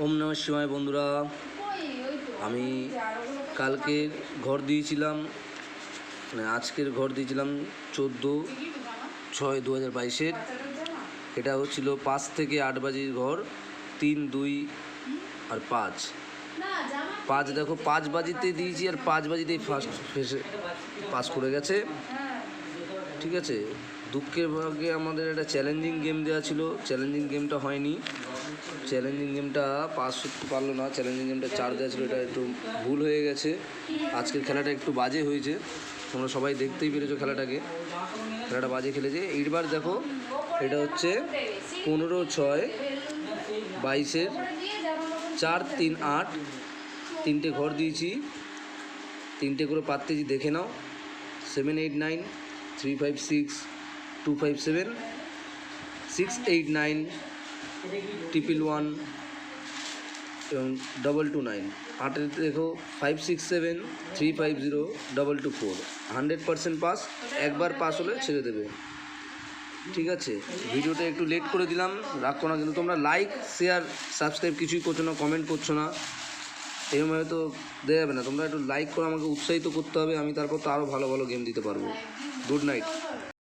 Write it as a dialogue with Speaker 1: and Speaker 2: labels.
Speaker 1: ওম নমঃ শিবায় বন্ধুরা, আমি কালকের ঘর দিয়েছিলাম, মানে আজকের ঘর দিয়েছিলাম 14/6/2022। এটা হচ্ছিল 5 থেকে 8 বাজির ঘর, 3, 2 আর 5। দেখো 5 বাজিতে দিয়েছি আর 5 বাজিতেই ফার্স্ট ফেসে পাস করে গেছে। ঠিক আছে, দুঃখের ভাগে আমাদের একটা চ্যালেঞ্জিং গেম দেওয়া ছিল, চ্যালেঞ্জিং গেমটা হয়নি, চ্যালেঞ্জিং গেমটা পাস করতে পারলো না। চ্যালেঞ্জিং গেমটা 4 দেওয়া ছিল, এটা একটু ভুল হয়ে গেছে। আজকের খেলাটা একটু বাজে হয়েছে, তোমরা সবাই দেখতেই পেরেছো খেলাটা বাজে খেলেছে। এইবার দেখো, এটা হচ্ছে 15/6/22-এর 4, 3, 8 তিনটে ঘর দিয়েছি, তিনটে করে পাততেছি, দেখে নাও। 7, 8, 9, 3, 5, 6, 2, 5, 7, 6, 8, 9, 111 এবং 222 9। 8 দেখো 5, 6, 7, 3, 5, 0, 224। 100% পাস, একবার পাস হলে ছেড়ে দেবে। ঠিক আছে, ভিডিওটা একটু লেট করে দিলাম, রাখো না কিন্তু। তোমরা লাইক, শেয়ার, সাবস্ক্রাইব কিছুই করছো না, কমেন্ট করছো না, এরকমভাবে তো দেওয়া যাবে না। তোমরা একটু লাইক করে আমাকে উৎসাহিত করতে হবে, আমি তারপর তো আরও ভালো ভালো গেম দিতে পারবো। Good night.